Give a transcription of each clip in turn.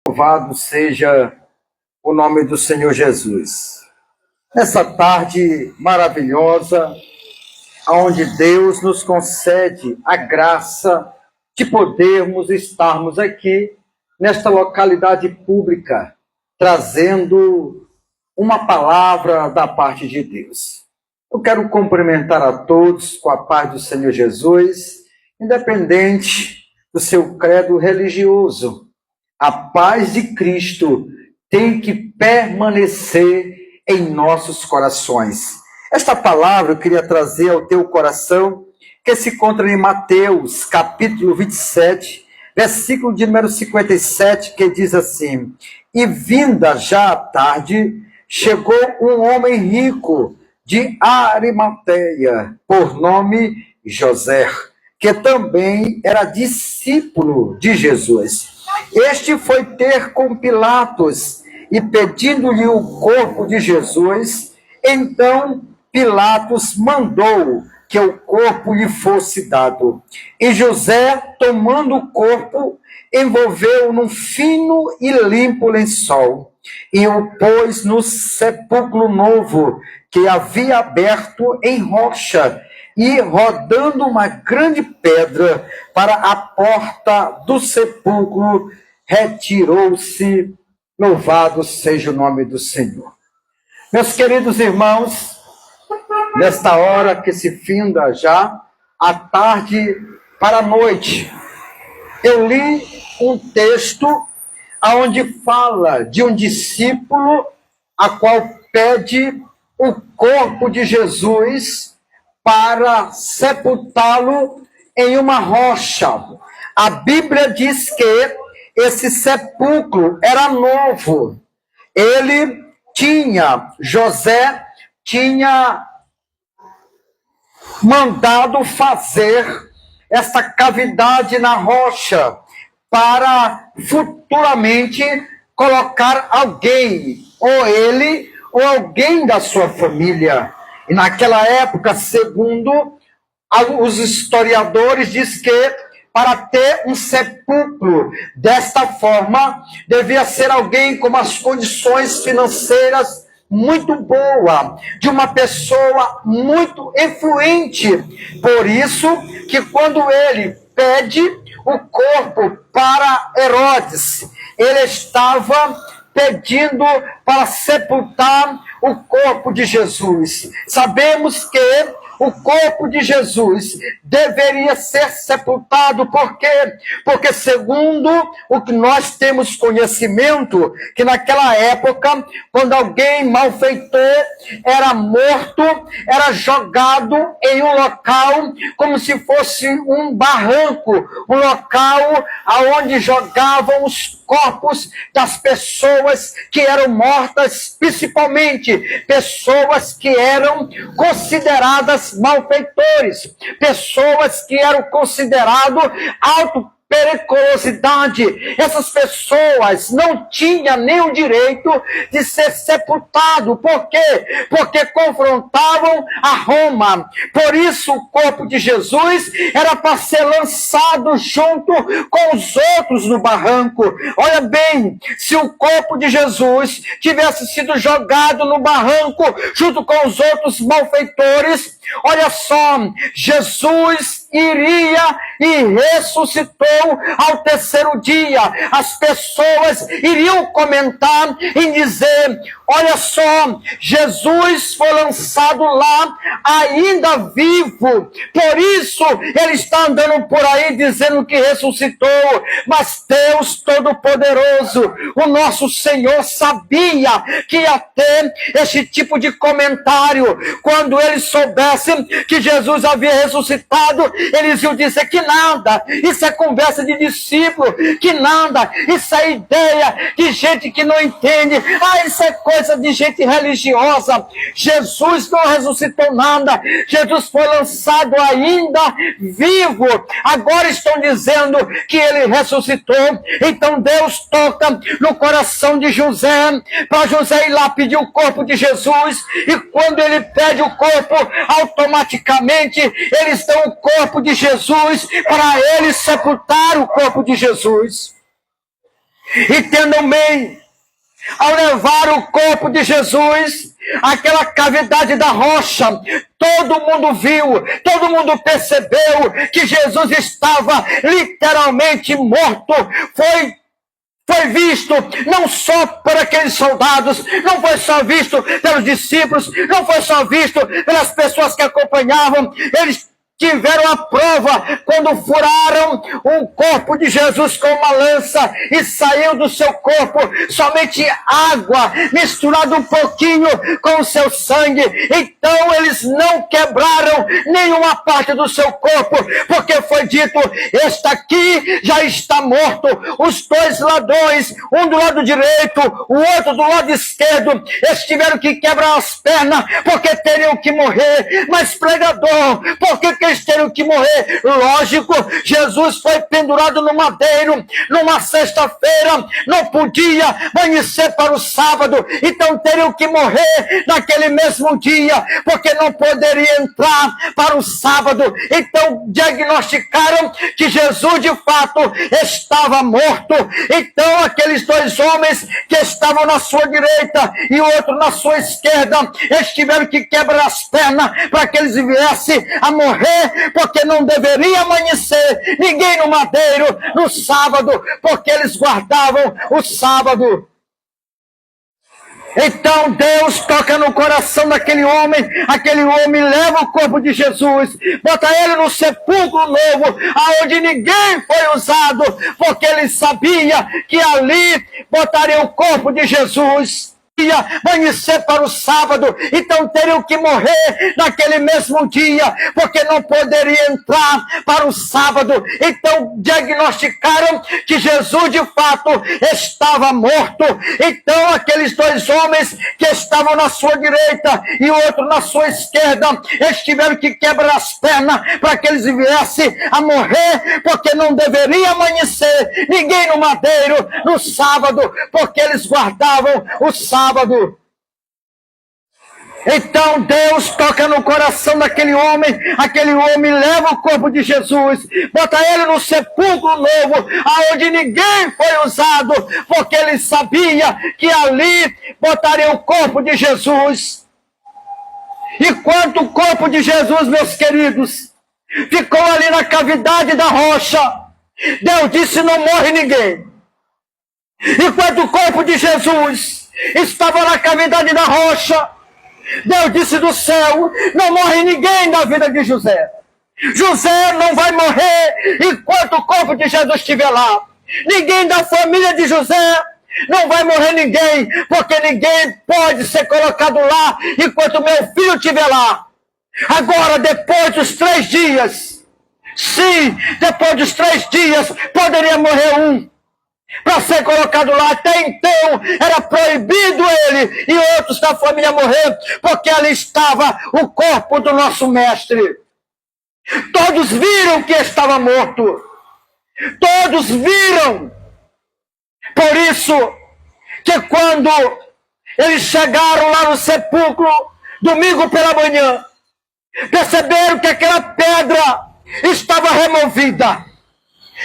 Louvado seja o nome do Senhor Jesus. Nessa tarde maravilhosa, onde Deus nos concede a graça de podermos estarmos aqui nesta localidade pública, trazendo uma palavra da parte de Deus. Eu quero cumprimentar a todos com a paz do Senhor Jesus, independente do seu credo religioso. A paz de Cristo tem que permanecer em nossos corações. Esta palavra eu queria trazer ao teu coração, que se encontra em Mateus, capítulo 27, versículo de número 57, que diz assim: E vinda já a tarde, chegou um homem rico de Arimateia, por nome José, que também era discípulo de Jesus. Este foi ter com Pilatos e pedindo-lhe o corpo de Jesus. Então Pilatos mandou que o corpo lhe fosse dado. E José, tomando o corpo, envolveu-o num fino e limpo lençol e o pôs no sepulcro novo que havia aberto em rocha, e rodando uma grande pedra para a porta do sepulcro, retirou-se. Louvado seja o nome do Senhor. Meus queridos irmãos, nesta hora que se finda já a tarde para a noite, eu li um texto onde fala de um discípulo a qual pede o corpo de Jesus para sepultá-lo em uma rocha. A Bíblia diz que esse sepulcro era novo. José tinha mandado fazer esta cavidade na rocha para futuramente colocar alguém, ou ele, ou alguém da sua família. E naquela época, segundo os historiadores, diz que para ter um sepulcro desta forma, devia ser alguém com as condições financeiras muito boa, de uma pessoa muito influente. Por isso que quando ele pede o corpo para Herodes, ele estava pedindo para sepultar o corpo de Jesus. Sabemos que o corpo de Jesus deveria ser sepultado. Por quê? Porque segundo o que nós temos conhecimento, que naquela época, quando alguém malfeitor era morto, era jogado em um local como se fosse um barranco, um local aonde jogavam os corpos das pessoas que eram mortas, principalmente pessoas que eram consideradas malfeitores, pessoas que eram consideradas periculosidade. Essas pessoas não tinham nem o direito de ser sepultado. Por quê? Porque confrontavam a Roma. Por isso o corpo de Jesus era para ser lançado junto com os outros no barranco. Olha bem, se o corpo de Jesus tivesse sido jogado no barranco junto com os outros malfeitores, olha só, Jesus iria e ressuscitou ao terceiro dia. As pessoas iriam comentar e dizer: olha só, Jesus foi lançado lá ainda vivo, por isso ele está andando por aí dizendo que ressuscitou. Mas Deus Todo-Poderoso, o nosso Senhor, sabia que ia ter esse tipo de comentário. Quando eles soubessem que Jesus havia ressuscitado, eles iam dizer que nada, isso é conversa de discípulo, que nada, isso é ideia de gente que não entende, isso é coisa de gente religiosa. Jesus não ressuscitou nada, Jesus foi lançado ainda vivo. Agora estão dizendo que ele ressuscitou. Então Deus toca no coração de José, para José ir lá pedir o corpo de Jesus, e quando ele pede o corpo, automaticamente eles dão o corpo de Jesus para ele sepultar o corpo de Jesus. E também, ao levar o corpo de Jesus àquela cavidade da rocha, todo mundo viu, todo mundo percebeu que Jesus estava literalmente morto. Foi visto não só por aqueles soldados, não foi só visto pelos discípulos, não foi só visto pelas pessoas que acompanhavam. Eles tiveram a prova quando furaram o corpo de Jesus com uma lança e saiu do seu corpo somente água misturada um pouquinho com o seu sangue. Então eles não quebraram nenhuma parte do seu corpo, porque foi dito: este aqui já está morto. Os dois ladrões, um do lado direito, o outro do lado esquerdo, eles tiveram que quebrar as pernas porque teriam que morrer. Mas pregador, por que eles teriam que morrer? Lógico, Jesus foi pendurado no madeiro numa sexta-feira, não podia amanhecer para o sábado, então teriam que morrer naquele mesmo dia, porque não poderia entrar para o sábado. Então diagnosticaram que Jesus de fato estava morto. Então aqueles dois homens que estavam na sua direita e o outro na sua esquerda, eles tiveram que quebrar as pernas para que eles viessem a morrer, porque não deveria amanhecer ninguém no madeiro no sábado, porque eles guardavam o sábado. Então Deus toca no coração daquele homem, aquele homem leva o corpo de Jesus, bota ele no sepulcro novo, aonde ninguém foi usado, porque ele sabia que ali botaria o corpo de Jesus. Ia amanhecer para o sábado, então teriam que morrer naquele mesmo dia, porque não poderia entrar para o sábado. Então diagnosticaram que Jesus de fato estava morto. Então aqueles dois homens que estavam na sua direita e o outro na sua esquerda, eles tiveram que quebrar as pernas para que eles viessem a morrer, porque não deveria amanhecer ninguém no madeiro no sábado, porque eles guardavam o sábado. Então Deus toca no coração daquele homem, aquele homem leva o corpo de Jesus, bota ele no sepulcro novo, aonde ninguém foi usado, porque ele sabia que ali botaria o corpo de Jesus. E quanto o corpo de Jesus, meus queridos, ficou ali na cavidade da rocha, Deus disse: não morre ninguém. Enquanto o corpo de Jesus estava na cavidade da rocha, Deus disse do céu: não morre ninguém da vida de José. José não vai morrer enquanto o corpo de Jesus estiver lá. Ninguém da família de José não vai morrer, ninguém, porque ninguém pode ser colocado lá enquanto meu filho estiver lá. Agora, depois dos 3 dias, sim, depois dos 3 dias, poderia morrer um para ser colocado lá. Até então era proibido ele e outros da família morrer, porque ali estava o corpo do nosso mestre. Todos viram que estava morto, todos viram. Por isso que quando eles chegaram lá no sepulcro domingo pela manhã, perceberam que aquela pedra estava removida.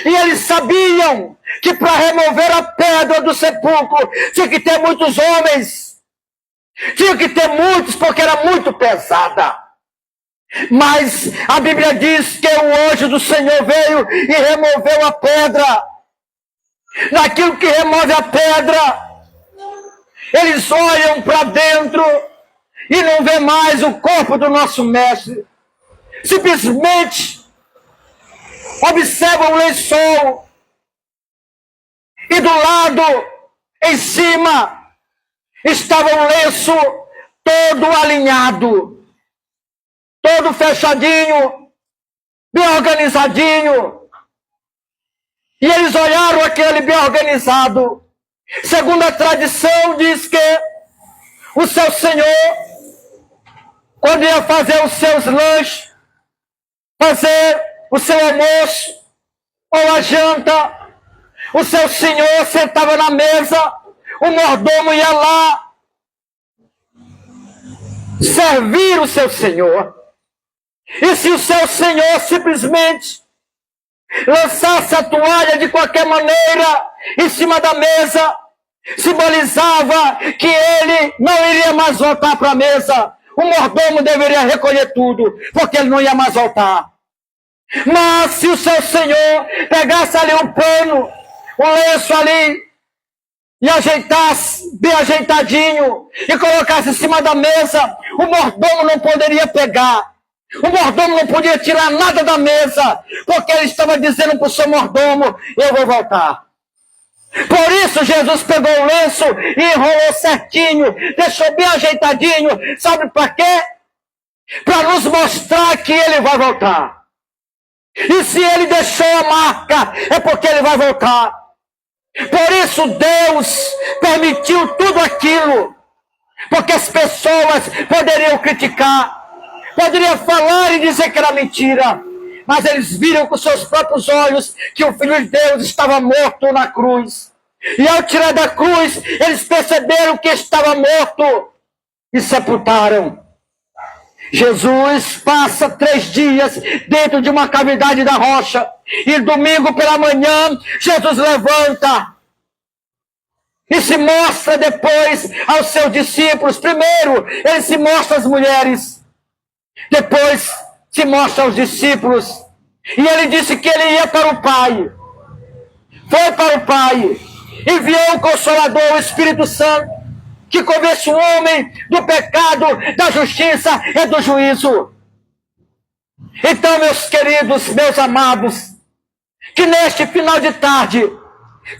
E eles sabiam que para remover a pedra do sepulcro tinha que ter muitos homens. Tinha que ter muitos, porque era muito pesada. Mas a Bíblia diz que o anjo do Senhor veio e removeu a pedra. Naquilo que remove a pedra, eles olham para dentro e não vê mais o corpo do nosso mestre. Simplesmente observam o lençol e do lado, em cima, estava um lenço todo alinhado, todo fechadinho, bem organizadinho. E eles olharam aquele bem organizado. Segundo a tradição, diz que o seu Senhor, quando ia fazer os seus lanches, fazer o seu almoço ou a janta, o seu Senhor sentava na mesa, o mordomo ia lá servir o seu Senhor. E se o seu Senhor simplesmente lançasse a toalha de qualquer maneira em cima da mesa, simbolizava que ele não iria mais voltar para a mesa. O mordomo deveria recolher tudo, porque ele não ia mais voltar. Mas se o seu senhor pegasse ali um pano, um lenço ali, e ajeitasse bem ajeitadinho, e colocasse em cima da mesa, o mordomo não poderia pegar. O mordomo não podia tirar nada da mesa, porque ele estava dizendo para o seu mordomo: eu vou voltar. Por isso Jesus pegou o lenço e enrolou certinho, deixou bem ajeitadinho. Sabe para quê? Para nos mostrar que ele vai voltar. E se ele deixou a marca, é porque ele vai voltar. Por isso Deus permitiu tudo aquilo, porque as pessoas poderiam criticar, poderiam falar e dizer que era mentira, mas eles viram com seus próprios olhos que o Filho de Deus estava morto na cruz. E ao tirar da cruz, eles perceberam que estava morto e sepultaram. Jesus passa 3 dias dentro de uma cavidade da rocha, e domingo pela manhã, Jesus levanta e se mostra depois aos seus discípulos. Primeiro, ele se mostra às mulheres, depois se mostra aos discípulos, e ele disse que ele ia para o Pai. Foi para o Pai, enviou o Consolador, o Espírito Santo, que convence o homem do pecado, da justiça e do juízo. Então, meus queridos, meus amados, que neste final de tarde,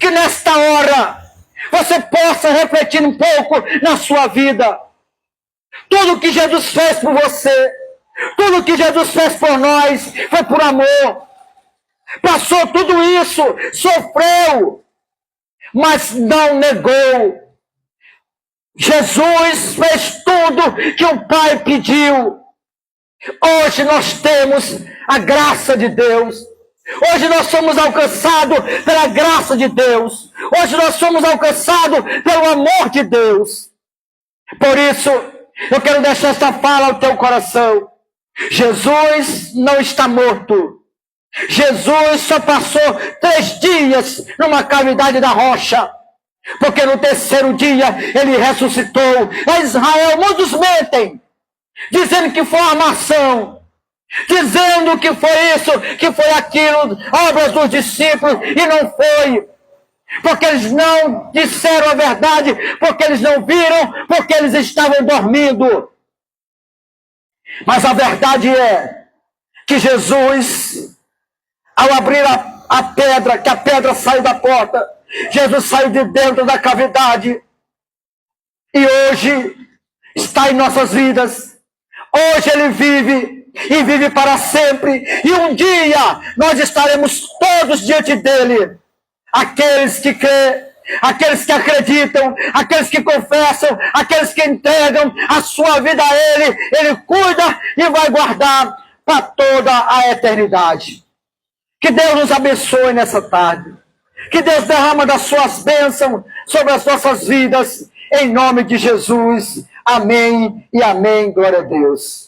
que nesta hora, você possa refletir um pouco na sua vida. Tudo que Jesus fez por você, tudo que Jesus fez por nós, foi por amor. Passou tudo isso, sofreu, mas não negou. Jesus fez tudo que o Pai pediu. Hoje nós temos a graça de Deus. Hoje nós somos alcançados pela graça de Deus. Hoje nós somos alcançados pelo amor de Deus. Por isso, eu quero deixar esta fala ao teu coração. Jesus não está morto. Jesus só passou 3 dias numa cavidade da rocha, porque no 3º dia ele ressuscitou. Em Israel muitos mentem, dizendo que foi uma armação, dizendo que foi isso, que foi aquilo, obras dos discípulos, e não foi. Porque eles não disseram a verdade, porque eles não viram, porque eles estavam dormindo. Mas a verdade é que Jesus, ao abrir a pedra, que a pedra saiu da porta, Jesus saiu de dentro da cavidade, e hoje está em nossas vidas. Hoje ele vive, e vive para sempre, e um dia nós estaremos todos diante dele. Aqueles que crêem, aqueles que acreditam, aqueles que confessam, aqueles que entregam a sua vida a ele, ele cuida e vai guardar para toda a eternidade. Que Deus nos abençoe nessa tarde. Que Deus derrama das suas bênçãos sobre as nossas vidas, em nome de Jesus. Amém e amém. Glória a Deus.